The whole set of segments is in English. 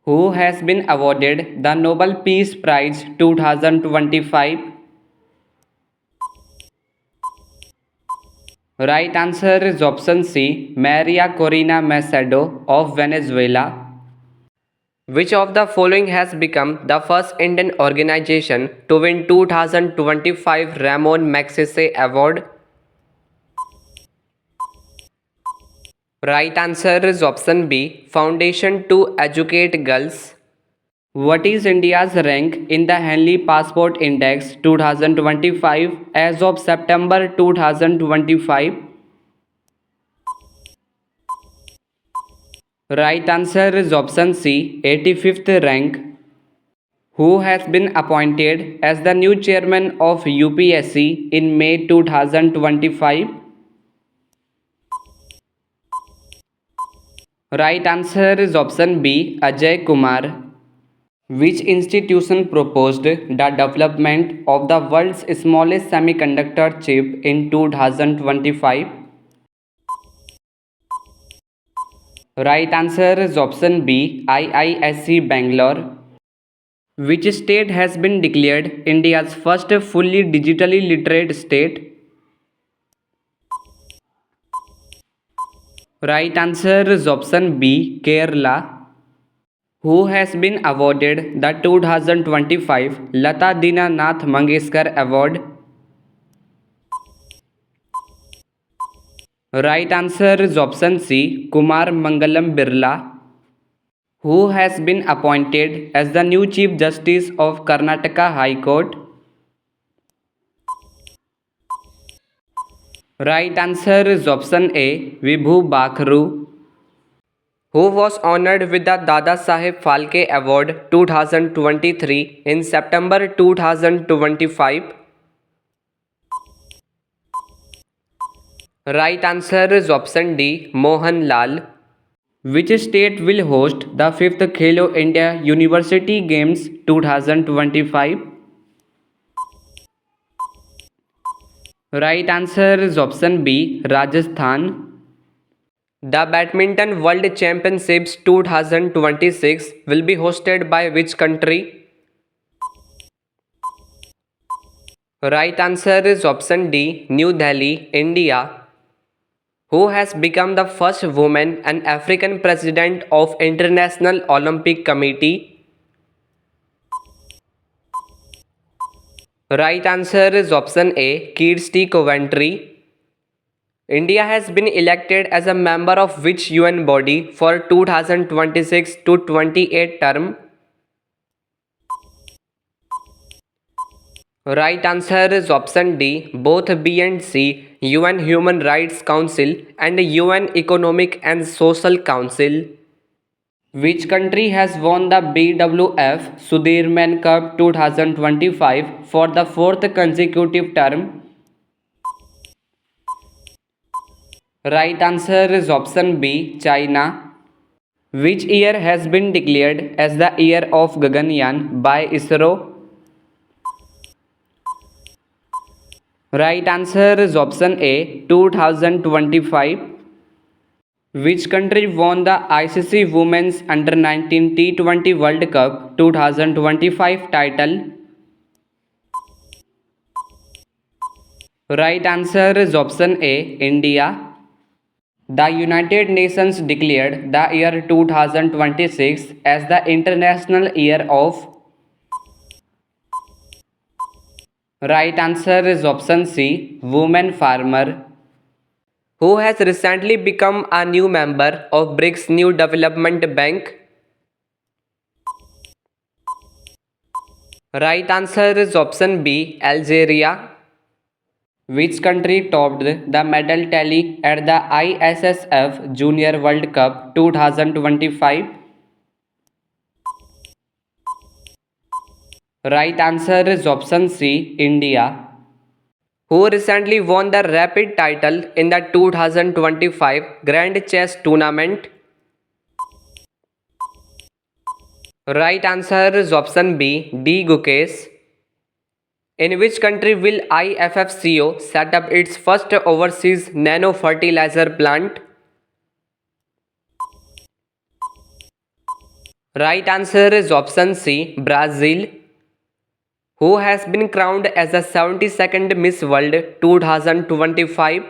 Who has been awarded the Nobel Peace Prize 2025? Right answer is option C, Maria Corina Machado of Venezuela. Which of the following has become the first Indian organization to win 2025 Ramon Magsaysay Award? Right answer is option B, Foundation to Educate Girls. What is India's rank in the Henley Passport Index 2025 as of September 2025? Right answer is option C, 85th rank. Who has been appointed as the new chairman of UPSC in May 2025? Right answer is option B, Ajay Kumar. Which institution proposed the development of the world's smallest semiconductor chip in 2025? Right answer is option B, IISc Bangalore. Which state has been declared India's first fully digitally literate state? Right answer is option B, Kerala. Who has been awarded the 2025 Lata Dinanath Mangeshkar Award? Right answer is option C, Kumar Mangalam Birla. Who has been appointed as the new Chief Justice of Karnataka High Court? Right answer is option A, Vibhu Bakhru. Who was honored with the Dada Saheb Phalke Award 2023 in September 2025? Right answer is option D, Mohan Lal. Which state will host the 5th Khelo India University Games 2025? Right answer is option B, Rajasthan. The Badminton World Championships 2026 will be hosted by which country? Right answer is option D, New Delhi, India. Who has become the first woman and African president of International Olympic Committee? Right answer is option A, Kirsty Coventry. India has been elected as a member of which UN body for 2026 to 28 term? Right answer is option D, both B and C, UN Human Rights Council and UN Economic and Social Council. Which country has won the BWF Sudirman Cup 2025 for the fourth consecutive term? Right answer is option B, China. Which year has been declared as the year of Gaganyaan by ISRO? Right answer is option A, 2025. Which country won the ICC Women's Under-19 T20 World Cup 2025 title? Right answer is option A, India. The United Nations declared the year 2026 as the International Year of. Right answer is option C, Women Farmer. Who has recently become a new member of BRICS New Development Bank? Right answer is option B, Algeria. Which country topped the medal tally at the ISSF Junior World Cup 2025? Right answer is option C, India. Who recently won the Rapid title in the 2025 Grand Chess Tournament? Right answer is option B, D. Gukesh. In which country will IFFCO set up its first overseas nano fertilizer plant? Right answer is option C, Brazil, who has been crowned as the 72nd Miss World 2025.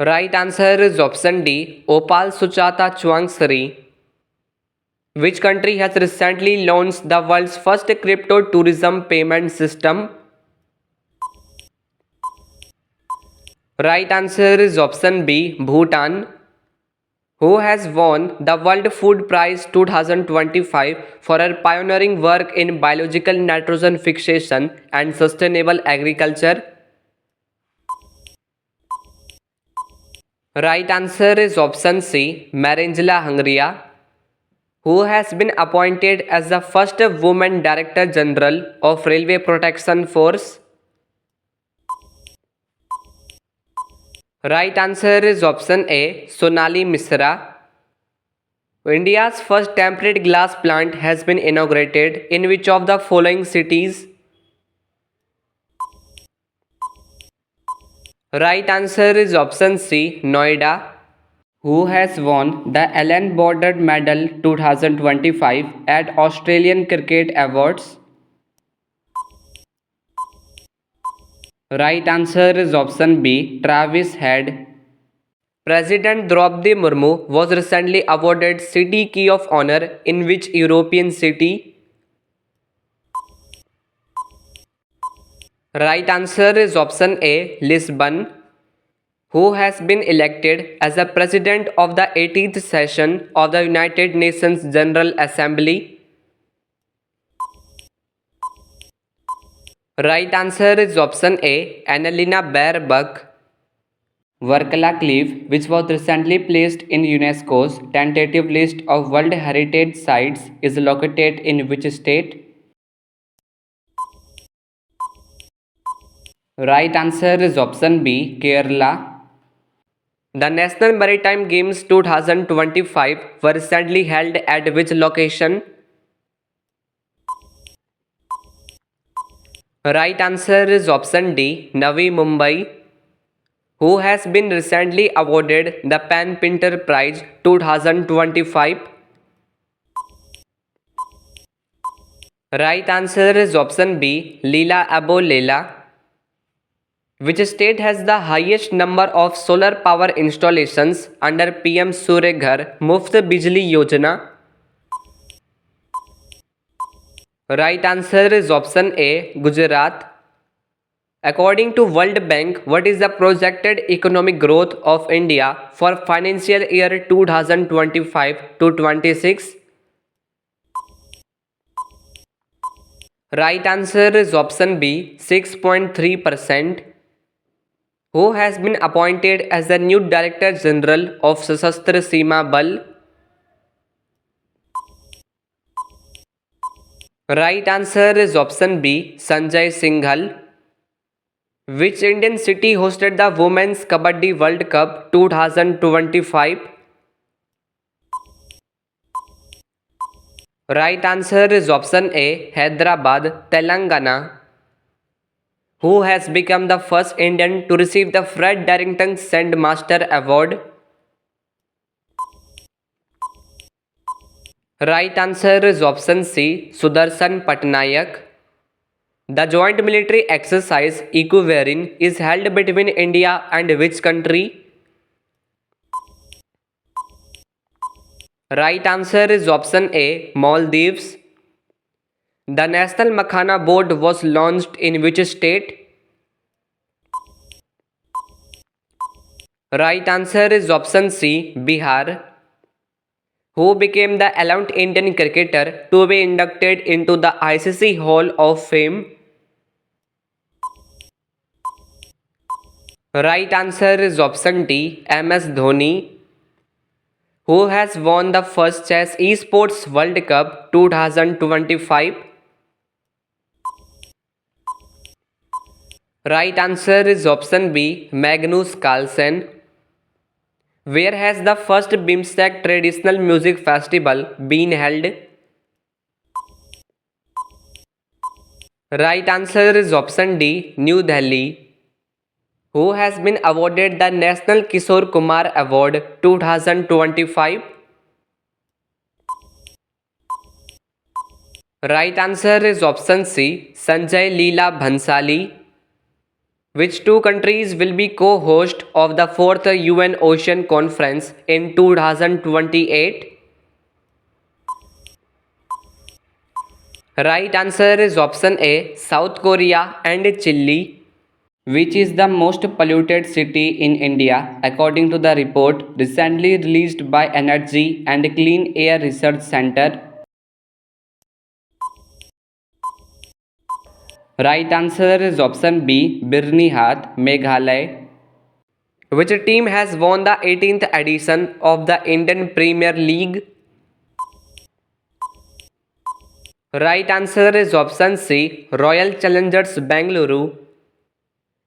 Right answer is option D, Opal Suchata Chuangsri. Which country has recently launched the world's first crypto tourism payment system? Right answer is option B, Bhutan, who has won the World Food Prize 2025 for her pioneering work in biological nitrogen fixation and sustainable agriculture. Right answer is option C, Marangela Hungria, who has been appointed as the first woman Director General of Railway Protection Force. Right answer is option A, Sonali Misra. India's first temperate glass plant has been inaugurated in which of the following cities? Right answer is option C, Noida, who has won the Allen Border Medal 2025 at Australian Cricket Awards. Right answer is option B, Travis Head. President Draupadi Murmu was recently awarded City Key of Honor in which European city? Right answer is option A, Lisbon, who has been elected as the President of the 18th session of the United Nations General Assembly. Right answer is option A, Annalena Baerbock. Varkala Cliff, which was recently placed in UNESCO's tentative list of World Heritage Sites, is located in which state? Right answer is option B, Kerala. The National Maritime Games 2025 were recently held at which location? Right answer is option D, Navi Mumbai, who has been recently awarded the Pan Pinter Prize 2025. Right answer is option B, Leela Abolela. Which state has the highest number of solar power installations under PM Surya Ghar Muft Bijli Yojana? Right answer is option A, Gujarat. According to World Bank, what is the projected economic growth of India for financial year 2025 to 26? Right answer is option B, 6.3%. Who has been appointed as the new Director General of Sashastra Seema Bal? Right answer is option B, Sanjay Singhal. Which Indian city hosted the Women's Kabaddi World Cup 2025? Right answer is option A, Hyderabad, Telangana. Who has become the first Indian to receive the Fred Darrington Sandmaster Award? Right answer is option C, Sudarshan Patnaik. The joint military exercise Equivarine is held between India and which country? Right answer is option A, Maldives. The National Makhana Board was launched in which state? Right answer is option C, Bihar. Who became the 11th Indian cricketer to be inducted into the ICC Hall of Fame? Right answer is option D, MS Dhoni, who has won the first Chess Esports World Cup 2025. Right answer is option B, Magnus Carlsen. Where has the first BIMSTEC traditional music festival been held? Right answer is option D, New Delhi. Who has been awarded the National Kishore Kumar Award 2025? Right answer is option C, Sanjay Leela Bhansali. Which two countries will be co-host of the 4th UN Ocean Conference in 2028? Right answer is option A, South Korea and Chile. Which is the most polluted city in India according to the report recently released by Energy and Clean Air Research Center? Right answer is option B, Birnihat, Meghalaya. Which team has won the 18th edition of the Indian Premier League? Right answer is option C, Royal Challengers Bengaluru.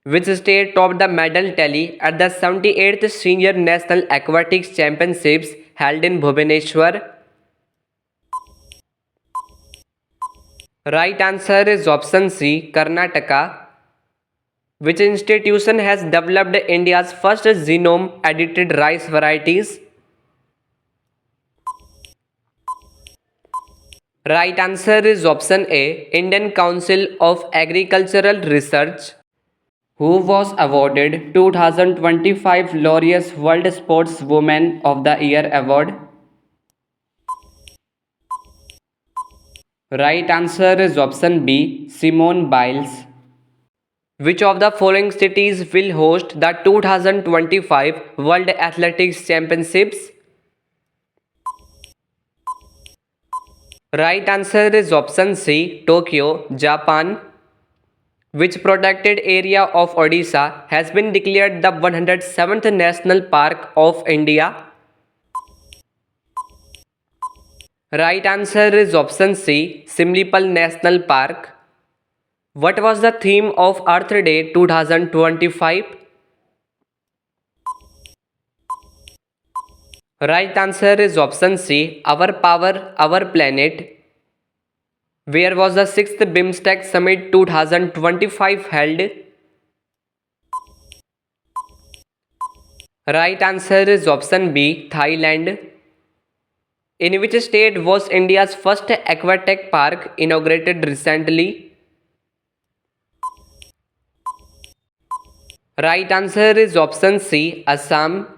Which state topped the medal tally at the 78th Senior National Aquatics Championships held in Bhubaneswar? Right answer is option C, Karnataka. Which institution has developed India's first genome edited rice varieties? Right answer is option A, Indian Council of Agricultural Research. Who was awarded 2025 Laureus World Sportswoman of the Year award? Right answer is option B, Simone Biles. Which of the following cities will host the 2025 World Athletics Championships? Right answer is option C, Tokyo, Japan. Which protected area of Odisha has been declared the 107th National Park of India? Right answer is option C, Simlipal National Park. What was the theme of Earth Day 2025? Right answer is option C, Our Power, Our Planet. Where was the 6th BIMSTEC Summit 2025 held? Right answer is option B, Thailand. In which state was India's first aquatech park inaugurated recently? Right answer is option C, Assam.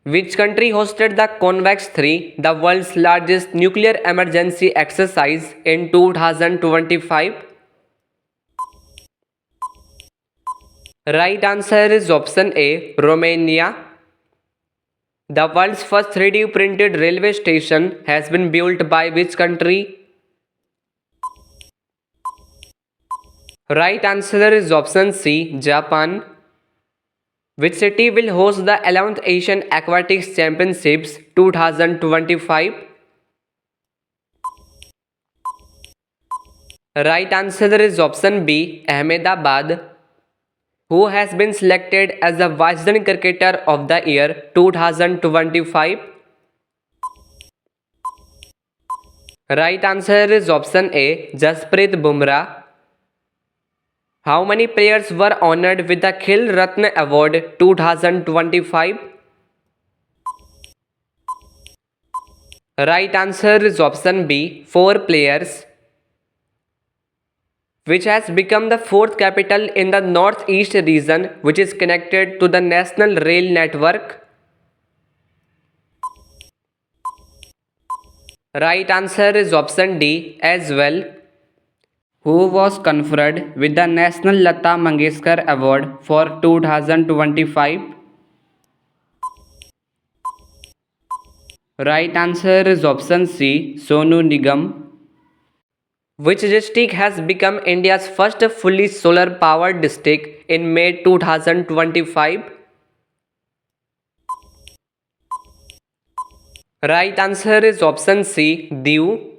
Which country hosted the CONVEX 3, the world's largest nuclear emergency exercise in 2025? Right answer is option A, Romania. The world's first 3D printed railway station has been built by which country? Right answer is option C, Japan. Which city will host the 11th Asian Aquatics Championships 2025? Right answer is option B, Ahmedabad. Who has been selected as the Wisden Cricketer of the Year 2025? Right answer is option A, Jasprit Bumrah. How many players were honored with the Khel Ratna Award 2025? Right answer is option B, 4 players. Which has become the fourth capital in the northeast region which is connected to the national rail network? Right answer is option D as well. Who was conferred with the National Lata Mangeshkar Award for 2025? Right answer is option C, Sonu Nigam. Which district has become India's first fully solar powered district in May 2025? Right answer is option C, Diu.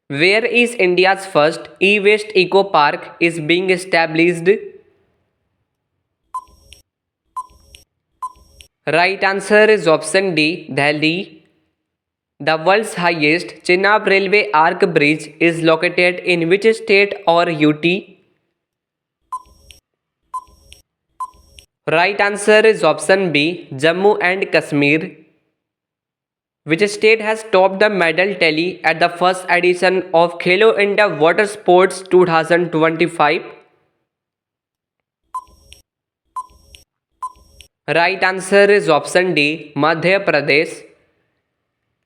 Where is India's first e-waste eco park is being established? Right answer is option D, Delhi. The world's highest Chenab Railway Arc Bridge is located in which state or UT? Right answer is option B, Jammu and Kashmir. Which state has topped the medal tally at the first edition of Khelo India Water Sports 2025? Right answer is option D, Madhya Pradesh.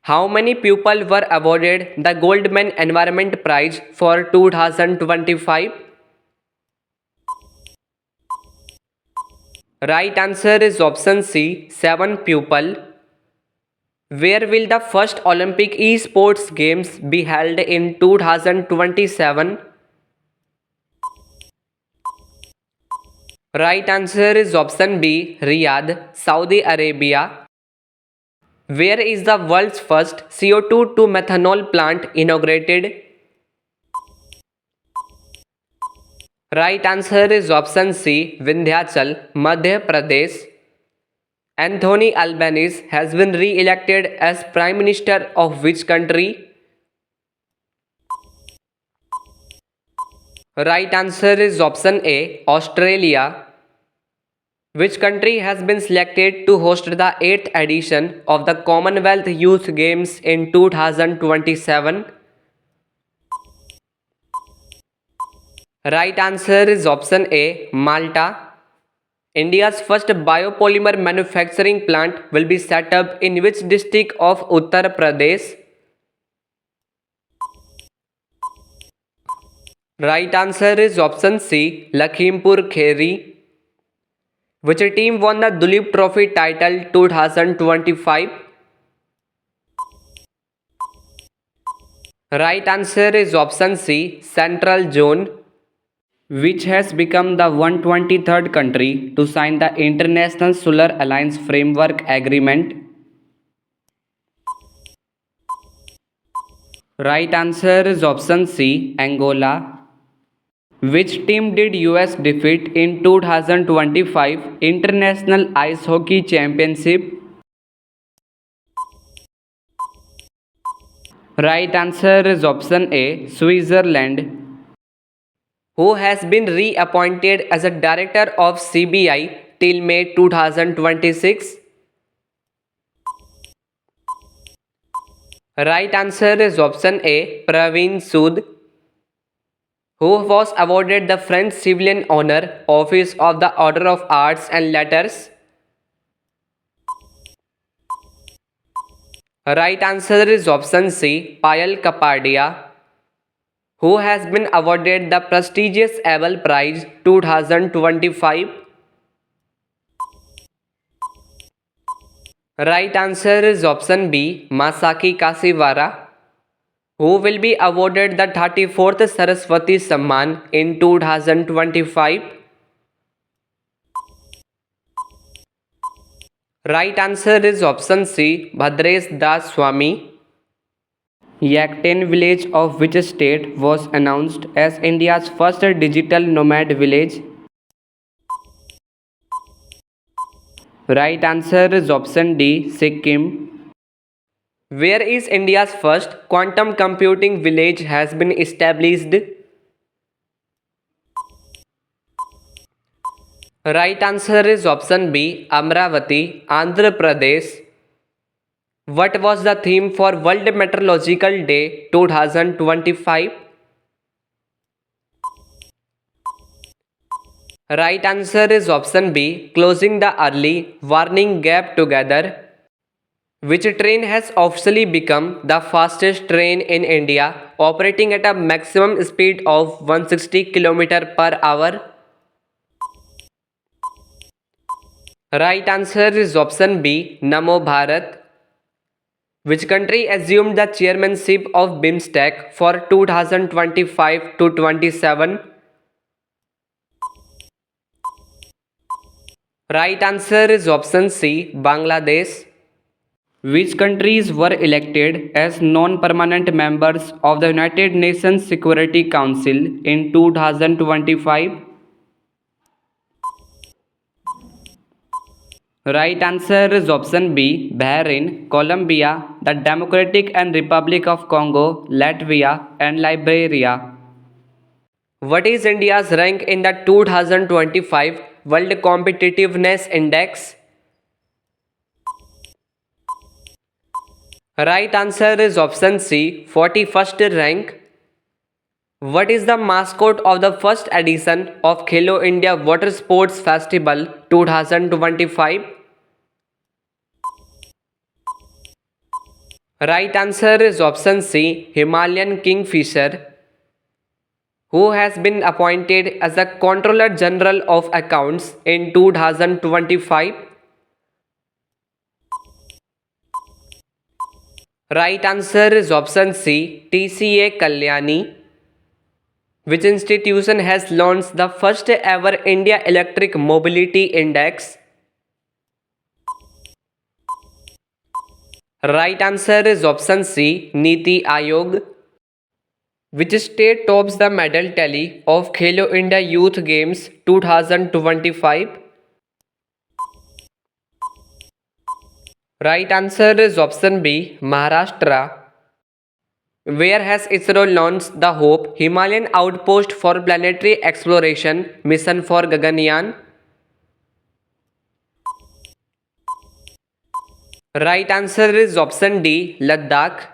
How many people were awarded the Goldman Environment Prize for 2025? Right answer is option C, 7 people. Where will the first Olympic esports games be held in 2027? Right answer is option B, Riyadh, Saudi Arabia. Where is the world's first CO2 to methanol plant inaugurated? Right answer is option C, Vindhyachal, Madhya Pradesh. Anthony Albanese has been re-elected as Prime Minister of which country? Right answer is option A, Australia. Which country has been selected to host the 8th edition of the Commonwealth Youth Games in 2027? Right answer is option A, Malta. India's first biopolymer manufacturing plant will be set up in which district of Uttar Pradesh? Right answer is option C, Lakhimpur Kheri. Which team won the Duleep Trophy title 2025? Right answer is option C, Central Zone. Which has become the 123rd country to sign the International Solar Alliance Framework Agreement? Right answer is option C, Angola. Which team did US defeat in 2025 International Ice Hockey Championship? Right answer is option A, Switzerland. Who has been reappointed as a director of CBI till May 2026? Right answer is option A, Praveen Sood. Who was awarded the French Civilian Honor Office of the Order of Arts and Letters? Right answer is option C, Payal Kapadia. Who has been awarded the prestigious Abel Prize 2025? Right answer is option B, Masaki Kashiwara. Who will be awarded the 34th Saraswati Samman in 2025? Right answer is option C, Bhadresh Das Swami. Yakten village of which state was announced as India's first digital nomad village? Right answer is option D, Sikkim. Where is India's first quantum computing village has been established? Right answer is option B, Amravati, Andhra Pradesh. What was the theme for World Meteorological Day 2025? Right answer is option B, closing the early warning gap together. Which train has officially become the fastest train in India, operating at a maximum speed of 160 km per hour? Right answer is option B, Namo Bharat. Which country assumed the chairmanship of BIMSTEC for 2025 to 27? Right answer is option C, Bangladesh. Which countries were elected as non-permanent members of the United Nations Security Council in 2025? Right answer is option B, Bahrain, Colombia, the Democratic and Republic of Congo, Latvia, and Liberia. What is India's rank in the 2025 World Competitiveness Index? Right answer is option C, 41st rank. What is the mascot of the first edition of Khelo India Water Sports Festival 2025? Right answer is option C, Himalayan Kingfisher. Who has been appointed as the Controller General of Accounts in 2025? Right answer is option C, TCA Kalyani. Which institution has launched the first ever India Electric Mobility Index? Right answer is option C, Niti Aayog. Which state tops the medal tally of Khelo India Youth Games 2025? Right answer is option B, Maharashtra. Where has ISRO launched the HOPE Himalayan Outpost for Planetary Exploration mission for Gaganyaan? Right answer is option D, Ladakh.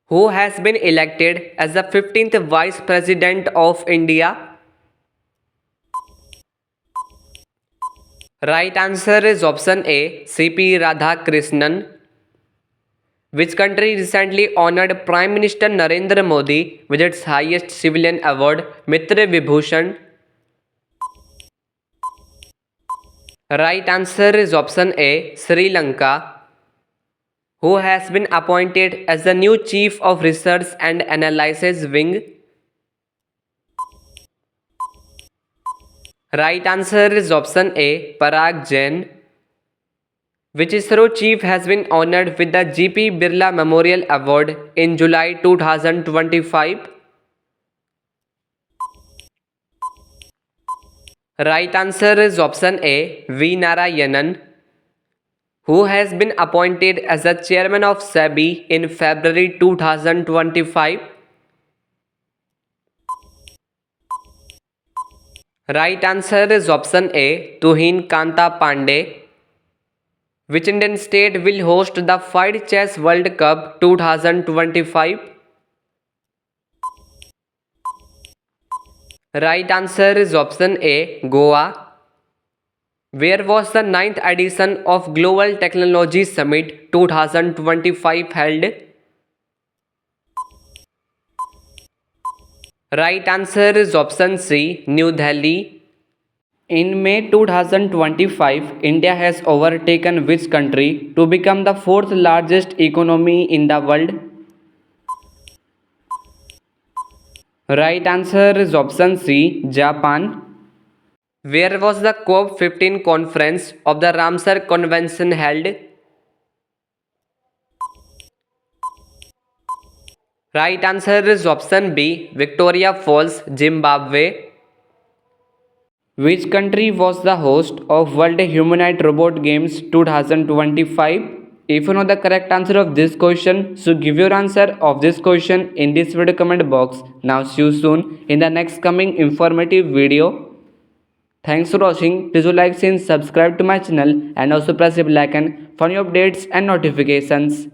Who has been elected as the 15th Vice President of India? Right answer is option A, CP Radhakrishnan. Which country recently honored Prime Minister Narendra Modi with its highest civilian award, Mitra Vibhushan? Right answer is option A, Sri Lanka. Who has been appointed as the new Chief of Research and Analysis Wing? Right answer is option A, Parag Jain. Which ISRO chief has been honored with the GP Birla Memorial Award in July 2025? Right answer is option A, V. Narayanan. Who has been appointed as the chairman of SEBI in February 2025? Right answer is option A, Tuhin Kanta Pandey. Which Indian state will host the Fied Chess World Cup 2025? Right answer is option A, Goa. Where was the 9th edition of Global Technology Summit 2025 held? Right answer is option C, New Delhi. In May 2025, India has overtaken which country to become the fourth largest economy in the world? Right answer is option C, Japan. Where was the COP15 conference of the Ramsar Convention held? Right answer is option B, Victoria Falls, Zimbabwe. Which country was the host of World Humanoid Robot Games 2025? If you know the correct answer of this question, so give your answer of this question in this video comment box. Now see you soon in the next coming informative video. Thanks for watching. Please do like, share, and subscribe to my channel and also press the bell icon for new updates and notifications.